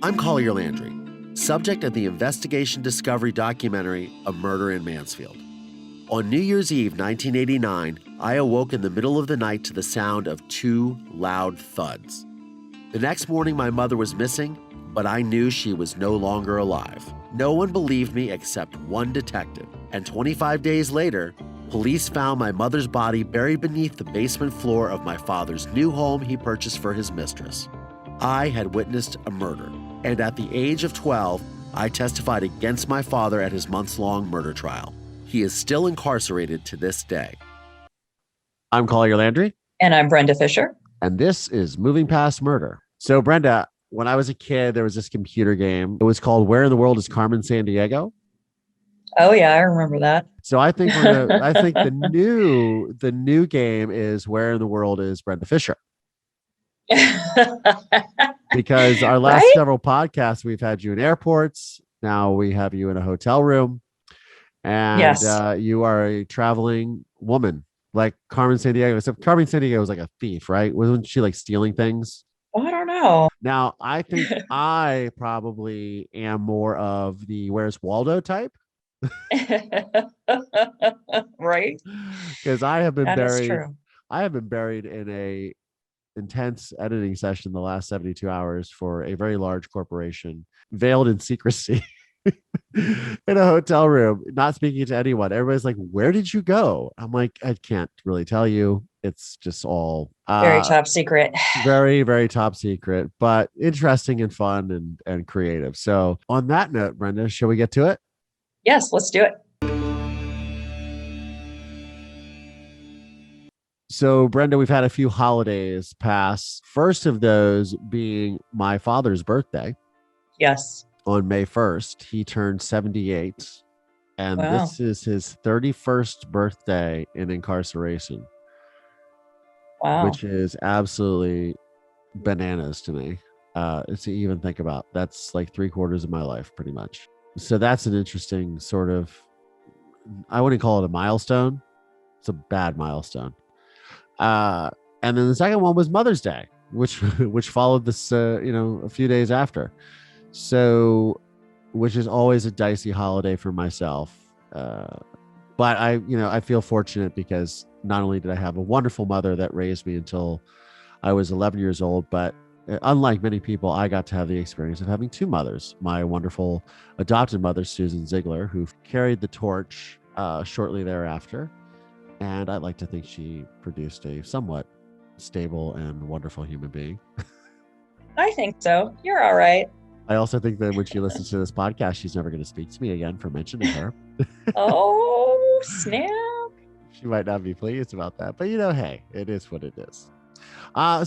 I'm Collier Landry, subject of the investigation discovery documentary A Murder in Mansfield. On New Year's Eve 1989, I awoke in the middle of the night to the sound of two loud thuds. The next morning, my mother was missing, but I knew she was no longer alive. No one believed me except one detective, and 25 days later, police found my mother's body buried beneath the basement floor of my father's new home he purchased for his mistress. I had witnessed a murder, and at the age of 12, I testified against my father at his months-long murder trial. He is still incarcerated to this day. I'm Collier Landry. And I'm Brenda Fisher. And this is Moving Past Murder. So Brenda, when I was a kid, there was this computer game. It was called Where in the World is Carmen Sandiego? Oh yeah, I remember that. So I think the new game is Where in the World is Brenda Fisher? Because our last several podcasts, we've had you in airports. Now we have you in a hotel room. And yes. You are a traveling woman like Carmen Sandiego. Except Carmen Sandiego was like a thief, right? Wasn't she like stealing things? Oh, I don't know. Now, I think I probably am more of the Where's Waldo type. Right? Because I have been buried in a intense editing session the last 72 hours for a very large corporation, veiled in secrecy. In a hotel room, not speaking to anyone. Everybody's like, where did you go? I'm like, I can't really tell you. It's just all very top secret. Very, very top secret, but interesting and fun and creative. So on that note, Brenda, shall we get to it? Yes, let's do it. So Brenda, we've had a few holidays pass. First of those being my father's birthday. Yes. On May 1st, he turned 78, and wow. This is his 31st birthday in incarceration. Wow. Which is absolutely bananas to me. To even think about. That's like 3/4 of my life, pretty much. So that's an interesting sort of, I wouldn't call it a milestone. It's a bad milestone. And then the second one was Mother's Day, which followed this, a few days after. So, which is always a dicey holiday for myself. But I feel fortunate because not only did I have a wonderful mother that raised me until I was 11 years old, but unlike many people, I got to have the experience of having two mothers. My wonderful adopted mother, Susan Ziegler, who carried the torch shortly thereafter. And I'd like to think she produced a somewhat stable and wonderful human being. I think so. You're all right. I also think that when she listens to this podcast, she's never going to speak to me again for mentioning her. Oh, snap. She might not be pleased about that, but hey, it is what it is.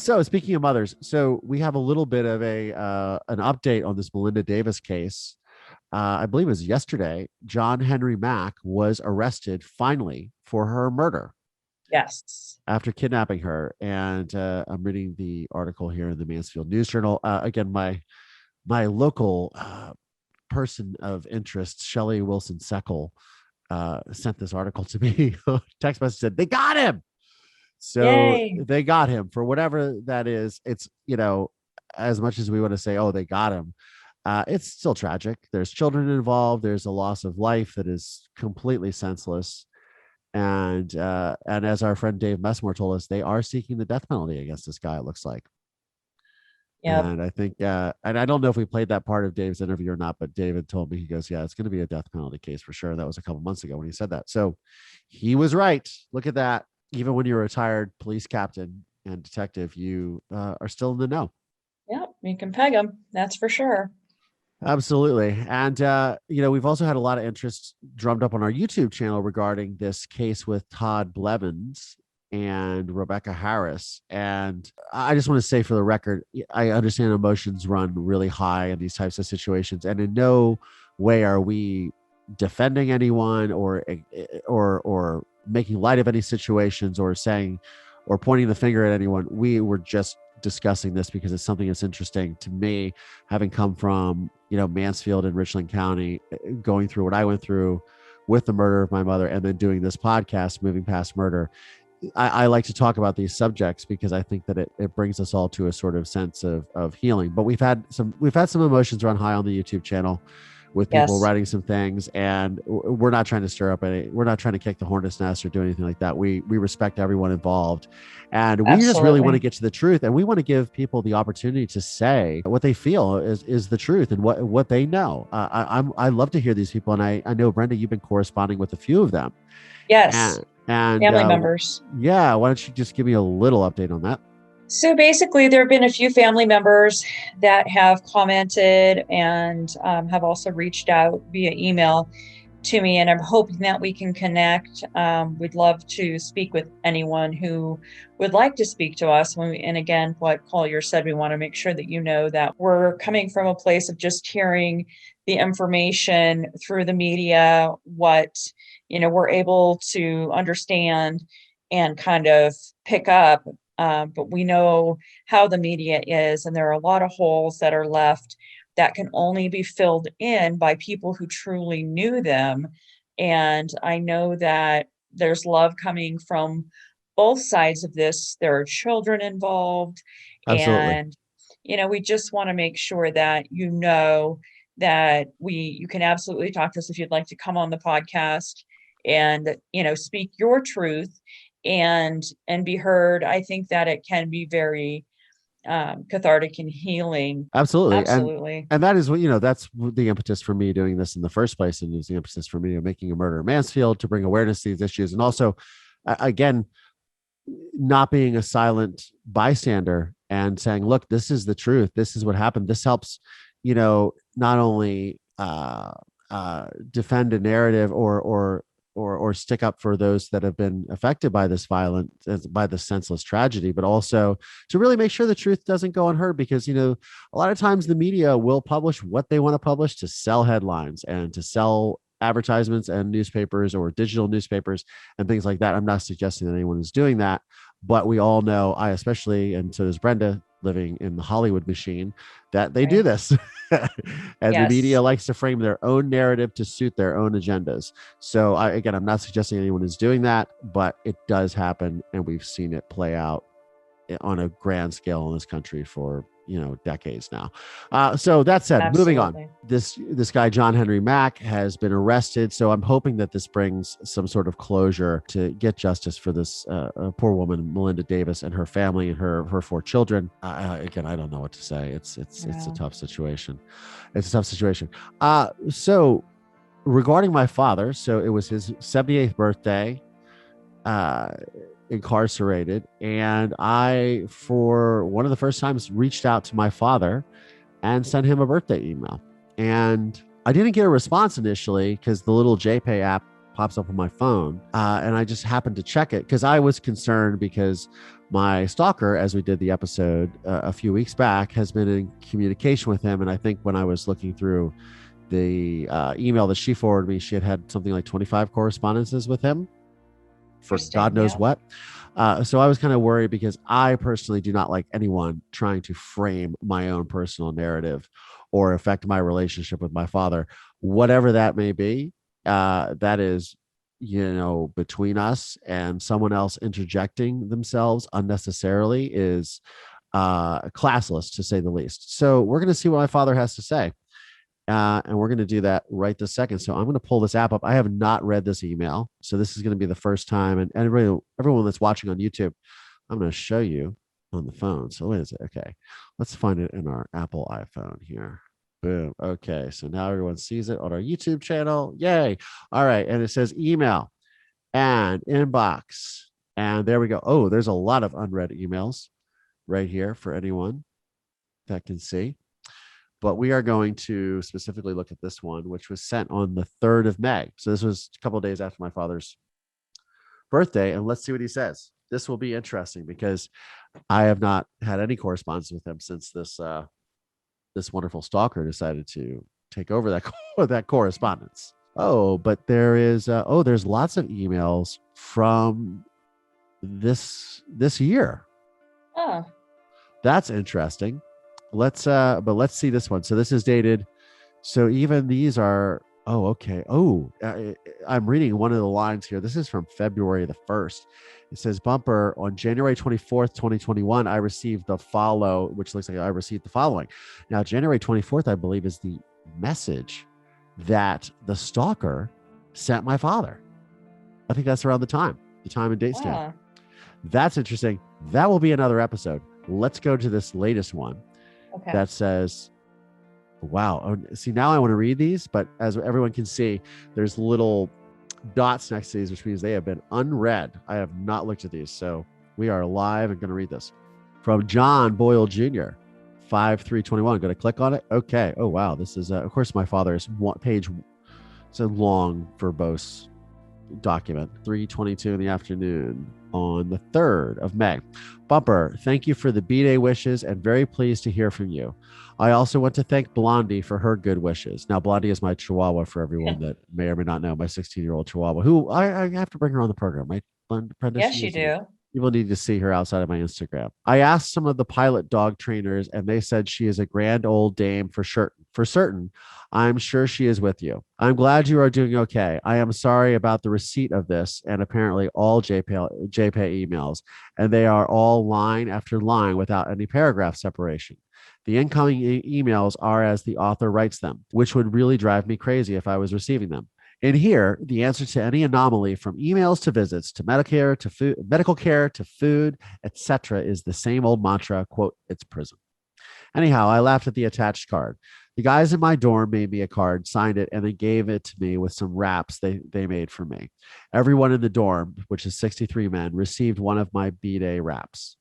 So speaking of mothers, so we have a little bit of an update on this Melinda Davis case. I believe it was yesterday. John Henry Mack was arrested finally for her murder. Yes. After kidnapping her. And I'm reading the article here in the Mansfield News Journal. Again, my local person of interest, Shelley Wilson Seckle, sent this article to me. Text message said, they got him. So Yay. They got him for whatever that is. It's, as much as we want to say, oh, they got him. It's still tragic. There's children involved. There's a loss of life that is completely senseless. And as our friend Dave Messmore told us, they are seeking the death penalty against this guy, it looks like. Yeah. And I think, and I don't know if we played that part of Dave's interview or not, but David told me, he goes, yeah, it's going to be a death penalty case for sure. That was a couple months ago when he said that. So he was right. Look at that. Even when you're a retired police captain and detective, you are still in the know. Yeah, you can peg him. That's for sure. Absolutely. And, we've also had a lot of interest drummed up on our YouTube channel regarding this case with Todd Blevins and Rebecca Harris. And I just want to say for the record, I understand emotions run really high in these types of situations. And in no way are we defending anyone or making light of any situations or saying or pointing the finger at anyone. We were just discussing this because it's something that's interesting to me, having come from, Mansfield and Richland County, going through what I went through with the murder of my mother and then doing this podcast, Moving Past Murder. I like to talk about these subjects because I think that it brings us all to a sort of sense of healing. But we've had some emotions run high on the YouTube channel with people Yes, writing some things, and we're not trying to stir up we're not trying to kick the hornet's nest or do anything like that. We respect everyone involved, and we just really want to absolutely. get to the truth, and we want to give people the opportunity to say what they feel is the truth and what they know. I love to hear these people, and I know, Brenda, you've been corresponding with a few of them, Yes, and family members. yeah, why don't you just give me a little update on that? So basically, there have been a few family members that have commented and have also reached out via email to me, and I'm hoping that we can connect. We'd love to speak with anyone who would like to speak to us. And again, what Collier said, we want to make sure that you know that we're coming from a place of just hearing the information through the media, what we're able to understand and kind of pick up. But we know how the media is, and there are a lot of holes that are left that can only be filled in by people who truly knew them. And I know that there's love coming from both sides of this. There are children involved, Absolutely. and we just want to make sure that that you can absolutely talk to us if you'd like to come on the podcast and speak your truth and be heard. I think that it can be very cathartic and healing. Absolutely. Absolutely. And that is what, that's the impetus for me doing this in the first place. And is the impetus for me of making a murder in Mansfield to bring awareness to these issues. And also, again, not being a silent bystander and saying, look, this is the truth. This is what happened. This helps, not only defend a narrative or stick up for those that have been affected by this by this senseless tragedy, but also to really make sure the truth doesn't go unheard, because a lot of times the media will publish what they want to publish to sell headlines and to sell advertisements and newspapers or digital newspapers and things like that. I'm not suggesting that anyone is doing that, but we all know, I especially, and so does Brenda, living in the Hollywood machine, that they do Right. this. And the media Yes. likes to frame their own narrative to suit their own agendas. So again, I'm not suggesting anyone is doing that, but it does happen, and we've seen it play out on a grand scale in this country for decades now. So that said, moving on, Absolutely. this guy John Henry Mack has been arrested, so I'm hoping that this brings some sort of closure to get justice for this poor woman, Melinda Davis, and her family and her 4 children. Again, I don't know what to say. It's a tough situation. It's a tough situation. So regarding my father, so it was his 78th birthday, incarcerated, and I, for one of the first times, reached out to my father and sent him a birthday email. And I didn't get a response initially because the little JPay app pops up on my phone, and I just happened to check it because I was concerned, because my stalker, as we did the episode a few weeks back, has been in communication with him. And I think when I was looking through the email that she forwarded me, she had something like 25 correspondences with him for God knows what. So I was kind of worried, because I personally do not like anyone trying to frame my own personal narrative or affect my relationship with my father, whatever that may be. That is, between us, and someone else interjecting themselves unnecessarily is classless, to say the least. So we're going to see what my father has to say. And we're going to do that right this second. So I'm going to pull this app up. I have not read this email, so this is going to be the first time. And everyone that's watching on YouTube, I'm going to show you on the phone. So what is it? Okay, let's find it in our Apple iPhone here. Boom. Okay, so now everyone sees it on our YouTube channel. Yay. All right, and it says email and inbox. And there we go. Oh, there's a lot of unread emails right here for anyone that can see. But we are going to specifically look at this one, which was sent on the 3rd of May. So this was a couple of days after my father's birthday. And let's see what he says. This will be interesting, because I have not had any correspondence with him since this wonderful stalker decided to take over that correspondence. Oh, but there's lots of emails from this year. Oh, That's interesting. Let's see this one. So this is dated. So even these are Oh, okay. Oh, I'm reading one of the lines here. This is from February the 1st. It says, Bumper, on January 24th, 2021, I received the follow, which looks like I received the following. Now, January 24th, I believe, is the message that the stalker sent my father. I think that's around the time and date stamp. Ah, That's interesting. That will be another episode. Let's go to this latest one okay. that says, wow. See, now I want to read these, but as everyone can see, there's little dots next to these, which means they have been unread. I have not looked at these. So we are live and going to read this from John Boyle Jr. 5/3/21. Going to click on it. Okay. Oh, wow. This is, of course, my father's page. It's a long verbose document. 3:22 in the afternoon on the 3rd of May. Bumper, thank you for the B-Day wishes and very pleased to hear from you. I also want to thank Blondie for her good wishes. Now, Blondie is my Chihuahua for everyone that may or may not know, my 16-year-old Chihuahua, who I have to bring her on the program, right? Brenda, Yes, you do. people need to see her outside of my Instagram. I asked some of the pilot dog trainers, and they said she is a grand old dame for sure. For certain, I'm sure she is with you. I'm glad you are doing okay. I am sorry about the receipt of this and apparently all JPay emails, and they are all line after line without any paragraph separation. The incoming emails are as the author writes them, which would really drive me crazy if I was receiving them. In here, the answer to any anomaly from emails to visits to medical care to food, etc., is the same old mantra, quote, it's prison. Anyhow, I laughed at the attached card. The guys in my dorm made me a card, signed it, and they gave it to me with some wraps they made for me. Everyone in the dorm, which is 63 men, received one of my B-Day wraps.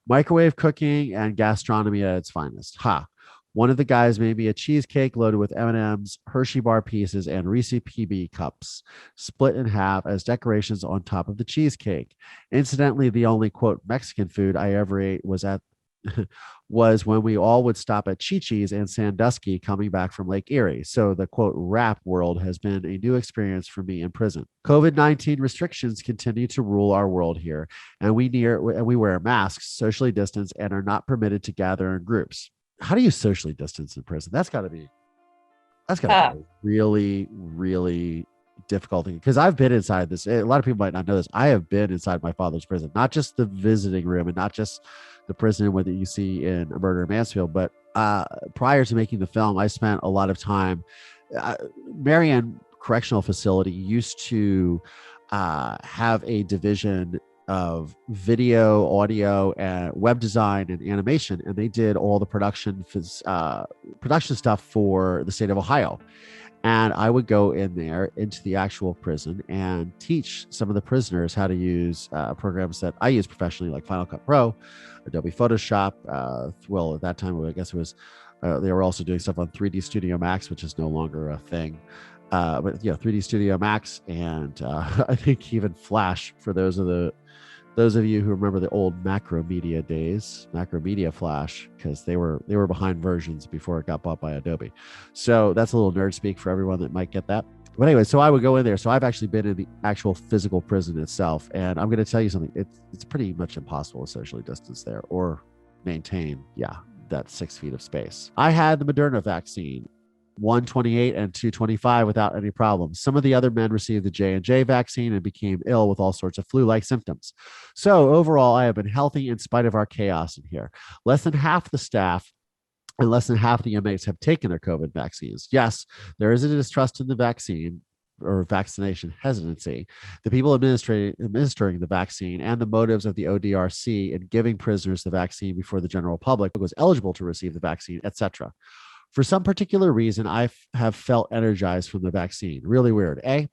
Microwave cooking and gastronomy at its finest. Ha. One of the guys made me a cheesecake loaded with M&Ms, Hershey bar pieces, and Reese PB cups, split in half as decorations on top of the cheesecake. Incidentally, the only quote Mexican food I ever ate was when we all would stop at Chi-Chi's and Sandusky coming back from Lake Erie. So the quote rap world has been a new experience for me in prison. COVID-19 restrictions continue to rule our world here, and we wear masks, socially distance, and are not permitted to gather in groups. How do you socially distance in prison? That's got to be Uh, really, really difficult thing, because I've been inside this. A lot of people might not know this. I have been inside my father's prison, not just the visiting room and not just the prison that you see in A Murder in Mansfield, but prior to making the film, I spent a lot of time. Marion Correctional Facility used to have a division of video, audio, and web design and animation, and they did all the production stuff for the state of Ohio. And I would go in there into the actual prison and teach some of the prisoners how to use programs that I use professionally, like Final Cut Pro, Adobe Photoshop. Well, at that time, I guess it was, they were also doing stuff on 3D Studio Max, which is no longer a thing. But 3D Studio Max, and I think even Flash for those of you who remember the old Macromedia days, Macromedia Flash, because they were behind versions before it got bought by Adobe. So that's a little nerd speak for everyone that might get that. But anyway, so I would go in there. So I've actually been in the actual physical prison itself, and I'm going to tell you something. It's pretty much impossible to socially distance there or maintain, that 6 feet of space. I had the Moderna vaccine, 128 and 225, without any problems. Some of the other men received the J&J vaccine and became ill with all sorts of flu-like symptoms. So overall, I have been healthy in spite of our chaos in here. Less than half the staff and less than half the inmates have taken their COVID vaccines. Yes, there is a distrust in the vaccine or vaccination hesitancy, the people administering the vaccine, and the motives of the ODRC in giving prisoners the vaccine before the general public was eligible to receive the vaccine, etc. For some particular reason, I have felt energized from the vaccine. Really weird, eh?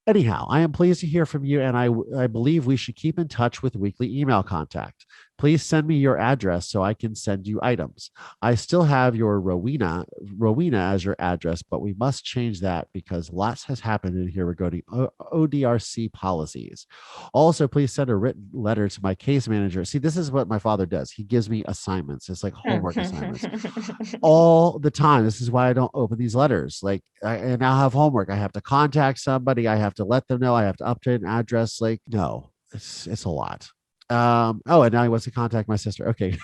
Anyhow, I am pleased to hear from you, and I believe we should keep in touch with weekly email contact. Please send me your address so I can send you items. I still have your Rowena as your address, but we must change that because lots has happened in here regarding ODRC policies. Also, please send a written letter to my case manager. See, this is what my father does. He gives me assignments. It's like homework assignments all the time. This is why I don't open these letters. Like I now have homework. I have to contact somebody. I have to let them know. I have to update an address. Like, no, it's a lot. And now he wants to contact my sister. Okay.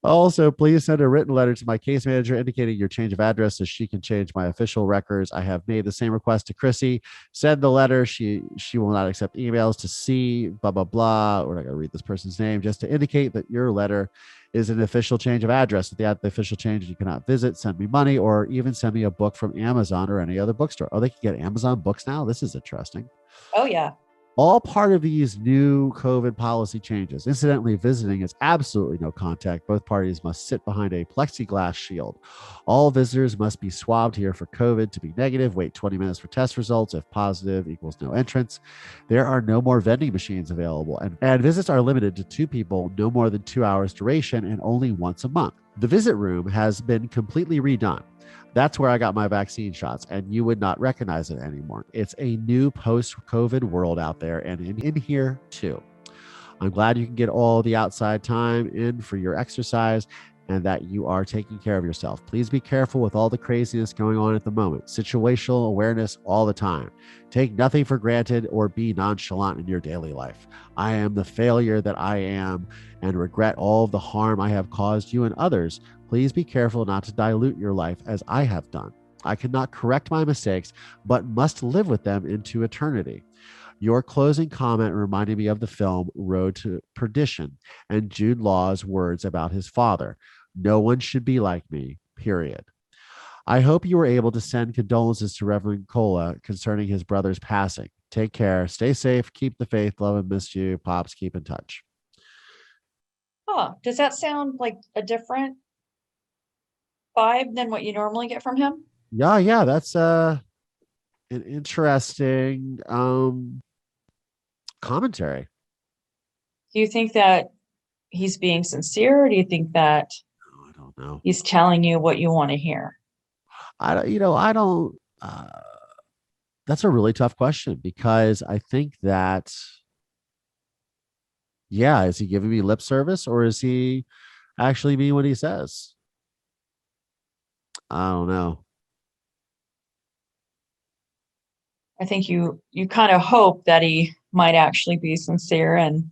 Also, please send a written letter to my case manager indicating your change of address so she can change my official records. I have made the same request to Chrissy. Send the letter. She will not accept emails to see blah blah blah. We're not going to read this person's name just to indicate that your letter is an official change of address. If the official change you cannot visit, send me money or even send me a book from Amazon or any other bookstore. Oh, they can get Amazon books now. This is interesting. Oh, yeah. All part of these new COVID policy changes. Incidentally, visiting is absolutely no contact. Both parties must sit behind a plexiglass shield. All visitors must be swabbed here for COVID to be negative. Wait 20 minutes for test results. If positive equals no entrance. There are no more vending machines available. And visits are limited to 2 people, no more than 2 hours duration, and only once a month. The visit room has been completely redone. That's where I got my vaccine shots, and you would not recognize it anymore. It's a new post-COVID world out there, and in here too. I'm glad you can get all the outside time in for your exercise and that you are taking care of yourself. Please be careful with all the craziness going on at the moment. Situational awareness all the time. Take nothing for granted or be nonchalant in your daily life. I am the failure that I am and regret all of the harm I have caused you and others. Please be careful not to dilute your life as I have done. I cannot correct my mistakes, but must live with them into eternity. Your closing comment reminded me of the film Road to Perdition and Jude Law's words about his father. No one should be like me, period. I hope you were able to send condolences to Reverend Cola concerning his brother's passing. Take care, stay safe, keep the faith, love and miss you. Pops, keep in touch. Oh, does that sound like a different vibe than what you normally get from him? Yeah, that's an interesting commentary. Do you think that he's being sincere, or do you think that I don't know. he's telling you what you want to hear? I don't. That's a really tough question because I think that, yeah, is he giving me lip service or is he actually mean what he says? I don't know. I think you kind of hope that he might actually be sincere and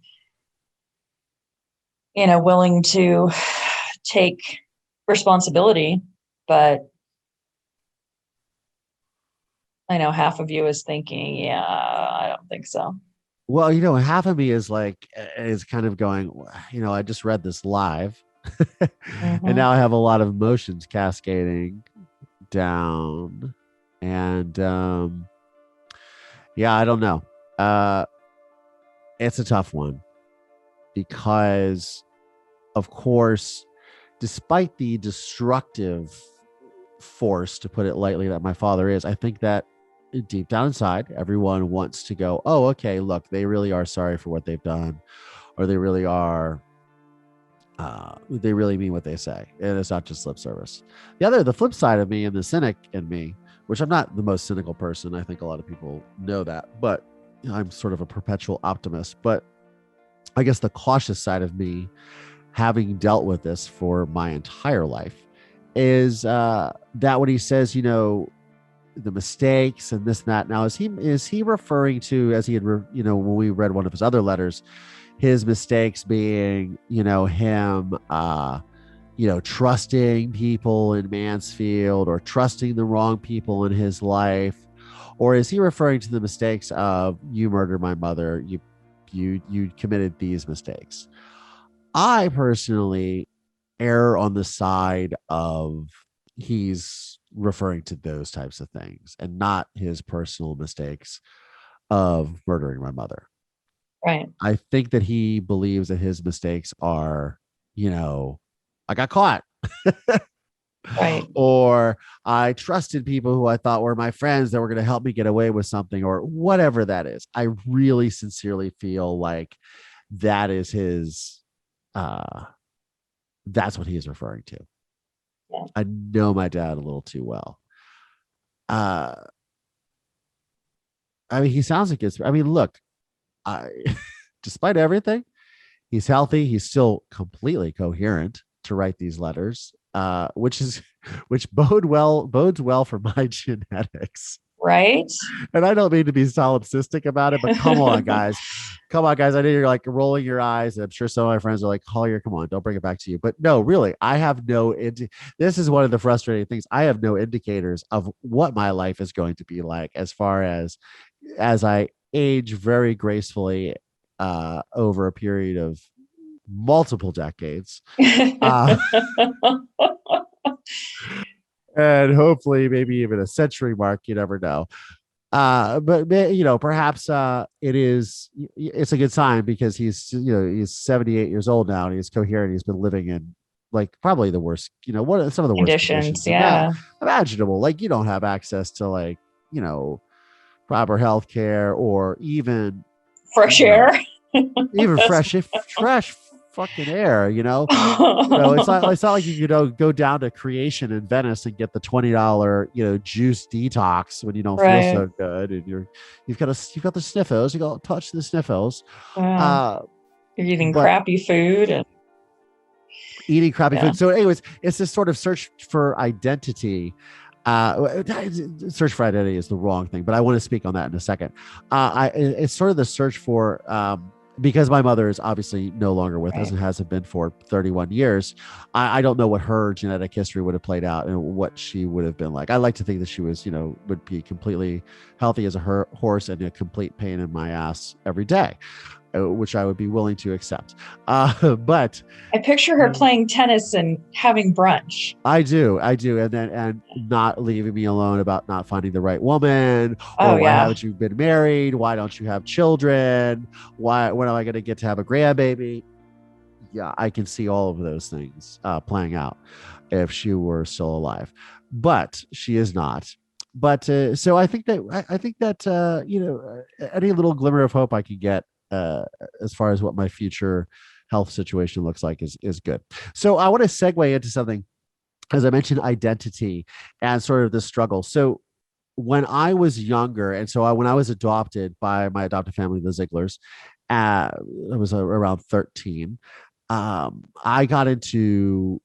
willing to take responsibility, but I know half of you is thinking, yeah, I don't think so. Well, half of me is kind of going, I just read this live and Mm-hmm. now I have a lot of emotions cascading down. And yeah, I don't know. It's a tough one because, of course, despite the destructive force, to put it lightly, that my father is, I think that deep down inside, everyone wants to go, oh, okay, look, they really are sorry for what they've done, or they really are, they really mean what they say. And it's not just lip service. The flip side of me and the cynic in me, which I'm not the most cynical person. I think a lot of people know that, but I'm sort of a perpetual optimist. But I guess the cautious side of me, having dealt with this for my entire life, is that when he says, the mistakes and this and that. Now, is he referring to, as he had, when we read one of his other letters, his mistakes being, him, trusting people in Mansfield or trusting the wrong people in his life, or is he referring to the mistakes of you murdered my mother, you committed these mistakes? I personally err on the side of he's referring to those types of things and not his personal mistakes of murdering my mother. Right. I think that he believes that his mistakes are, I got caught. Right. Or I trusted people who I thought were my friends that were going to help me get away with something, or whatever that is. I really sincerely feel like that is his, that's what he is referring to. Yeah. I know my dad a little too well. Uh, I mean, he sounds like it's, I mean, look, I, despite everything, he's healthy. He's still completely coherent to write these letters, which bodes well for my genetics. Right? And I don't mean to be solipsistic about it, but come on, guys. Come on, guys. I know you're like rolling your eyes. I'm sure some of my friends are like, Collier, come on, don't bring it back to you. But no, really, I have no, this is one of the frustrating things. I have no indicators of what my life is going to be like as far as I age very gracefully over a period of multiple decades. Uh, and hopefully maybe even a century mark, you never know. But perhaps it's a good sign because he's 78 years old now and he's coherent. He's been living in like probably the worst, some of the worst Conditions. conditions Yeah. imaginable. Like you don't have access to like, proper health care or even, Fresh you know, air. even fresh fucking air, it's not like you could go down to Creation in Venice and get the $20, juice detox when you don't feel Right. so good and you've got the sniffles, you got to touch the sniffles. Yeah. Uh, You're eating but crappy food and eating crappy yeah. food. So, anyways, it's this sort of search for identity. Search for identity is the wrong thing, but I want to speak on that in a second. It's sort of the search for because my mother is obviously no longer with us Right. and hasn't been for 31 years. I don't know what her genetic history would have played out and what she would have been like. I like to think that she was, would be completely healthy as a horse and a complete pain in my ass every day, which I would be willing to accept. But I picture her playing tennis and having brunch. I do, and not leaving me alone about not finding the right woman, or Oh why yeah. haven't you been married? Why don't you have children? Why when am I going to get to have a grandbaby? Yeah, I can see all of those things playing out if she were still alive, but she is not. But so I think that any little glimmer of hope I can get as far as what my future health situation looks like is good. So I want to segue into something, as I mentioned, identity and sort of the struggle. So when I was younger, and so when I was adopted by my adopted family, the Zieglers, I was around 13. I got into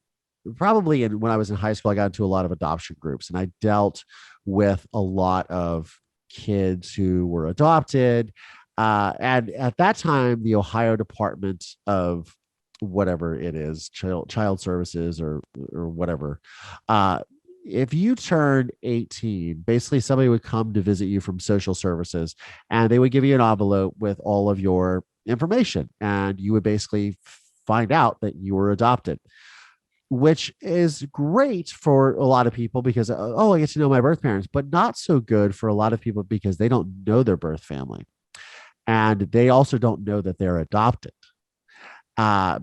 when I was in high school, I got into a lot of adoption groups and I dealt with a lot of kids who were adopted. And at that time, the Ohio Department of whatever it is, child services or whatever, uh, if you turned 18, basically somebody would come to visit you from social services and they would give you an envelope with all of your information. And you would basically find out that you were adopted, which is great for a lot of people because, I get to know my birth parents, but not so good for a lot of people because they don't know their birth family. And they also don't know that they're adopted. I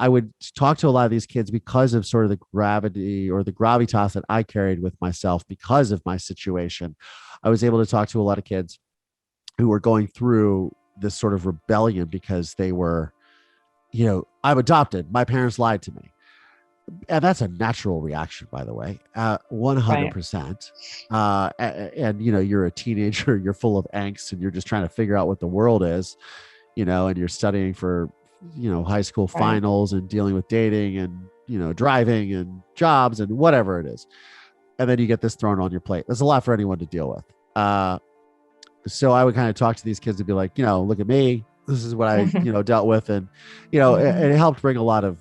would talk to a lot of these kids because of sort of the gravity or the gravitas that I carried with myself because of my situation. I was able to talk to a lot of kids who were going through this sort of rebellion because they were, I'm adopted. My parents lied to me. And that's a natural reaction, by the way, 100%. And you're a teenager, you're full of angst and you're just trying to figure out what the world is, and you're studying for, high school finals and dealing with dating and, driving and jobs and whatever it is. And then you get this thrown on your plate. That's a lot for anyone to deal with. So I would kind of talk to these kids and be like, look at me. This is what I, dealt with. And, it helped bring a lot of,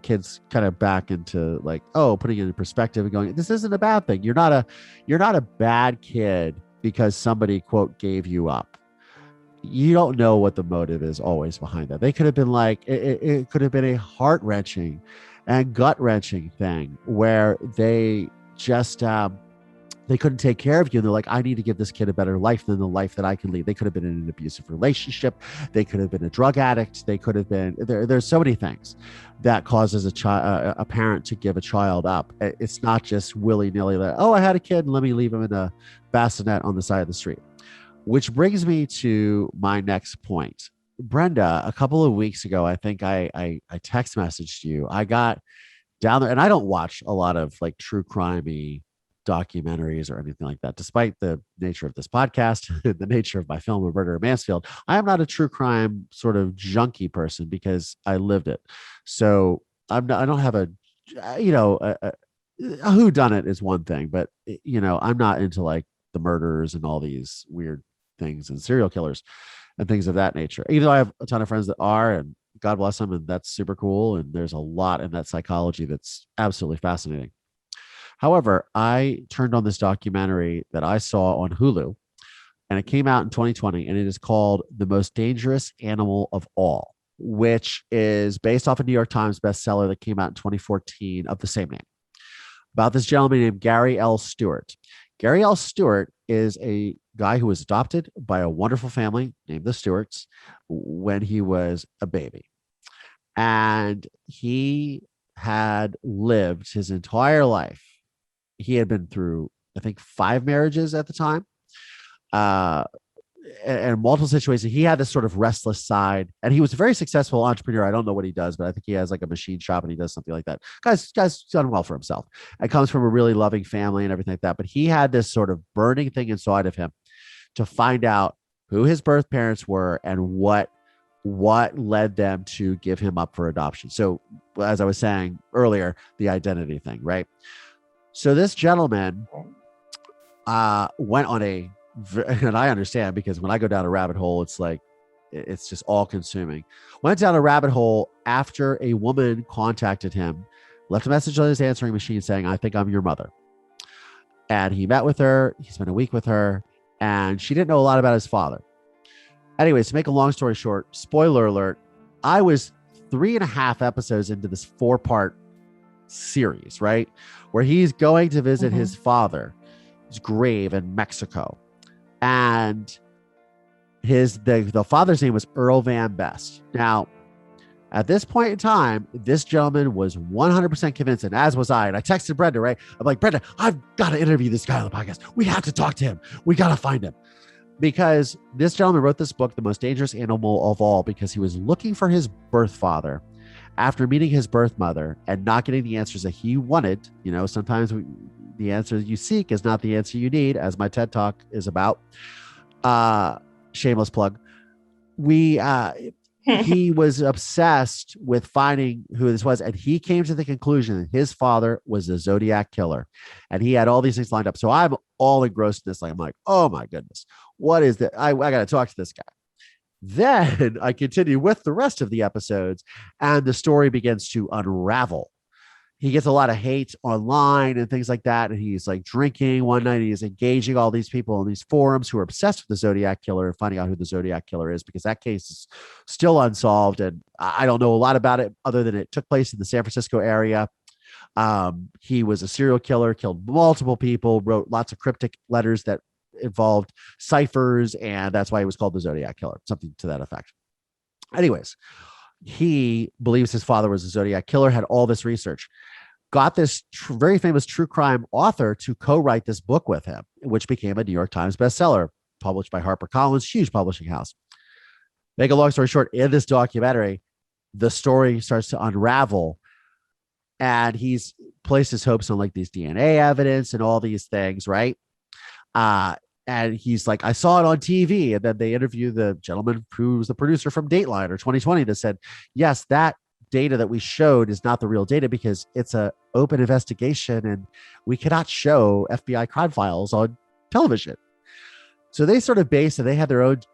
kids kind of back into like, putting it in perspective and going, this isn't a bad thing. You're not a bad kid because somebody quote gave you up. You don't know what the motive is always behind that. They could have been like, it could have been a heart-wrenching and gut-wrenching thing where they just they couldn't take care of you. And they're like, I need to give this kid a better life than the life that I can lead. They could have been in an abusive relationship. They could have been a drug addict. They could have been there's so many things that causes a parent to give a child up. It's not just willy-nilly that, I had a kid and let me leave him in a bassinet on the side of the street. Which brings me to my next point. Brenda, a couple of weeks ago, I think I text messaged you. I got down there, and I don't watch a lot of like true crimey documentaries or anything like that, despite the nature of this podcast, the nature of my film, Roberta in Mansfield. I am not a true crime sort of junkie person because I lived it. So I don't have a whodunit is one thing, but I'm not into like the murders and all these weird things and serial killers and things of that nature. Even though I have a ton of friends that are, and God bless them, and that's super cool. And there's a lot in that psychology that's absolutely fascinating. However, I turned on this documentary that I saw on Hulu, and it came out in 2020, and it is called The Most Dangerous Animal of All, which is based off a New York Times bestseller that came out in 2014 of the same name, about this gentleman named Gary L. Stewart. Gary L. Stewart is a guy who was adopted by a wonderful family named the Stewarts when he was a baby. And he had lived his entire life. He had been through, I think, 5 marriages at the time. And multiple situations. He had this sort of restless side, and he was a very successful entrepreneur. I don't know what he does, but I think he has like a machine shop and he does something like that. Guy's done well for himself. It comes from a really loving family and everything like that. But he had this sort of burning thing inside of him to find out who his birth parents were and what led them to give him up for adoption. So, as I was saying earlier, the identity thing, right? So this gentleman went on and I understand, because when I go down a rabbit hole, it's like, it's just all consuming. Went down a rabbit hole after a woman contacted him, left a message on his answering machine saying, "I think I'm your mother." And he met with her. He spent a week with her, and she didn't know a lot about his father. Anyways, to make a long story short, spoiler alert, I was 3.5 episodes into this 4-part series, right? Where he's going to visit his father's grave in Mexico. And the father's name was Earl Van Best. Now, at this point in time, this gentleman was 100% convinced, and as was I. And I texted Brenda, right? I'm like, "Brenda, I've got to interview this guy on the podcast. We have to talk to him. We got to find him." Because this gentleman wrote this book, The Most Dangerous Animal of All, because he was looking for his birth father after meeting his birth mother and not getting the answers that he wanted. Sometimes the answer you seek is not the answer you need, as my TED Talk is about. Shameless plug. He was obsessed with finding who this was, and he came to the conclusion that his father was the Zodiac killer, and he had all these things lined up. So I'm all engrossed in this. I'm like, oh my goodness, what is that? I got to talk to this guy. Then I continue with the rest of the episodes, and the story begins to unravel. He gets a lot of hate online and things like that. And he's like drinking one night. He's engaging all these people in these forums who are obsessed with the Zodiac killer and finding out who the Zodiac killer is, because that case is still unsolved. And I don't know a lot about it other than it took place in the San Francisco area. He was a serial killer, killed multiple people, wrote lots of cryptic letters that involved ciphers. And that's why he was called the Zodiac killer, something to that effect. Anyways, he believes his father was a Zodiac killer, had all this research, got this very famous true crime author to co-write this book with him, which became a New York Times bestseller, published by HarperCollins, huge publishing house. Make a long story short, in this documentary, the story starts to unravel, and he's placed his hopes on like these DNA evidence and all these things, right? And he's like, "I saw it on TV." And then they interview the gentleman who was the producer from Dateline or 2020 that said, "Yes, that data that we showed is not the real data because it's an open investigation and we cannot show FBI crime files on television." So they sort of based, and they had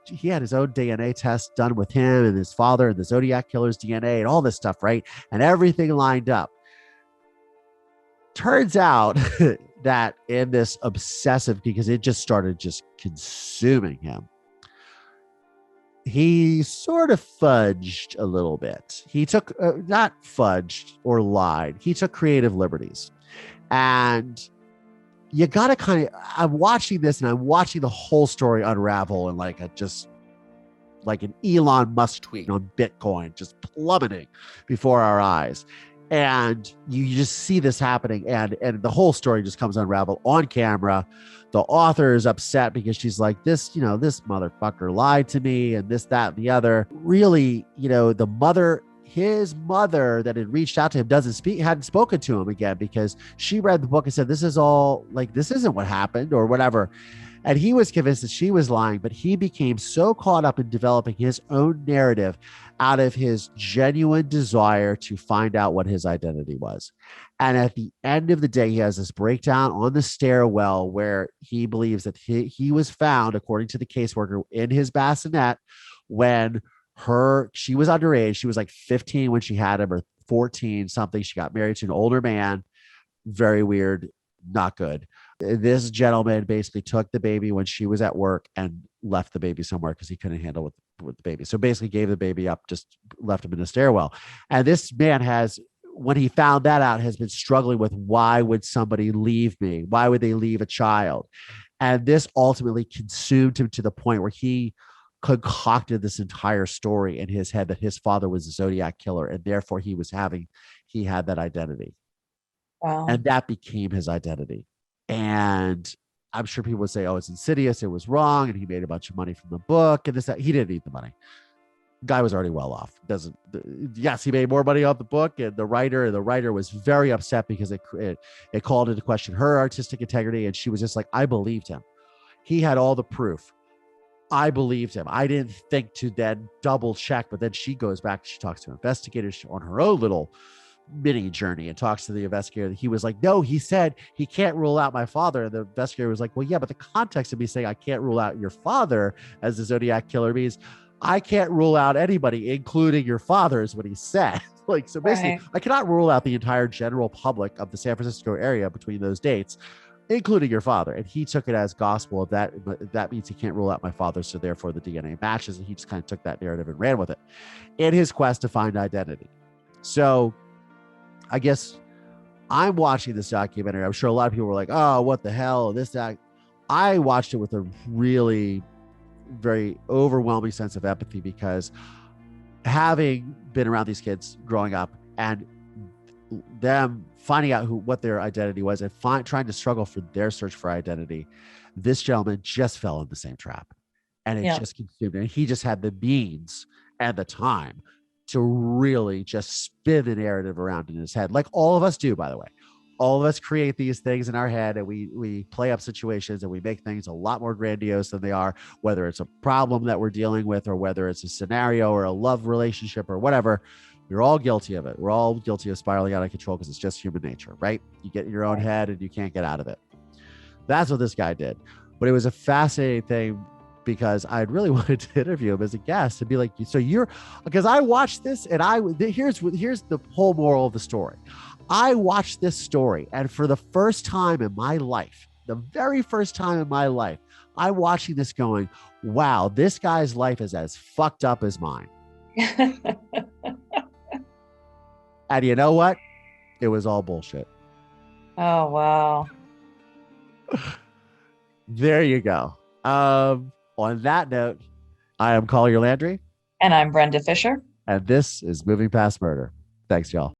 he had his own DNA test done with him and his father and the Zodiac killer's DNA and all this stuff, right? And everything lined up. Turns out that in this obsessive, because it just started just consuming him, he sort of fudged a little bit. He took, not fudged or lied, he took creative liberties. And you got to I'm watching this and I'm watching the whole story unravel, and like an Elon Musk tweet on Bitcoin just plummeting before our eyes. And you just see this happening, and the whole story just comes unravel on camera. The author is upset because she's like, this motherfucker lied to me, and this, that, and the other. Really, his mother that had reached out to him hadn't spoken to him again, because she read the book and said, this isn't what happened or whatever. And he was convinced that she was lying, but he became so caught up in developing his own narrative out of his genuine desire to find out what his identity was. And at the end of the day, he has this breakdown on the stairwell where he believes that he was found, according to the caseworker, in his bassinet when she was underage. She was like 15 when she had him, or 14 something. She got married to an older man. Very weird, not good. This gentleman basically took the baby when she was at work and left the baby somewhere because he couldn't handle with the baby. So basically gave the baby up, just left him in the stairwell. And this man has, when he found that out, has been struggling with, why would somebody leave me? Why would they leave a child? And this ultimately consumed him to the point where he concocted this entire story in his head that his father was a Zodiac killer, and therefore he had that identity. Wow. And that became his identity. And I'm sure people would say, oh, it's insidious, it was wrong, and he made a bunch of money from the book and this, that. He didn't need the money. Guy was already well off. Yes, he made more money off the book, and the writer was very upset because it called into question her artistic integrity, and she was just like, I believed him. He had all the proof. I believed him. I didn't think to then double check. But then she goes back, she talks to investigators on her own little mini journey and talks to the investigator. He was like, no, he said he can't rule out my father. And the investigator was like, well, yeah, but the context of me saying I can't rule out your father as the Zodiac killer means I can't rule out anybody, including your father, is what he said. Like, so basically, right. I cannot rule out the entire general public of the San Francisco area between those dates, including your father. And he took it as gospel. That means he can't rule out my father, so therefore the DNA matches. And he just kind of took that narrative and ran with it in his quest to find identity. So I guess I'm watching this documentary. I'm sure a lot of people were like, oh, what the hell? That. I watched it with a really very overwhelming sense of empathy, because having been around these kids growing up and them finding out what their identity was and trying to struggle for their search for identity, this gentleman just fell in the same trap, and it just consumed him. And he just had the means and the time to really just spin the narrative around in his head, like all of us do, by the way. All of us create these things in our head, and we play up situations, and we make things a lot more grandiose than they are, whether it's a problem that we're dealing with, or whether it's a scenario or a love relationship or whatever. We're all guilty of it. We're all guilty of spiraling out of control, because it's just human nature, right? You get in your own head and you can't get out of it. That's what this guy did. But it was a fascinating thing, because I'd really wanted to interview him as a guest and be like, so because I watched this, and here's the whole moral of the story. I watched this story, and for the first time in my life, the very first time in my life, I'm watching this going, wow, this guy's life is as fucked up as mine. And you know what? It was all bullshit. Oh, wow. There you go. On that note, I am Collier Landry. And I'm Brenda Fisher. And this is Moving Past Murder. Thanks, y'all.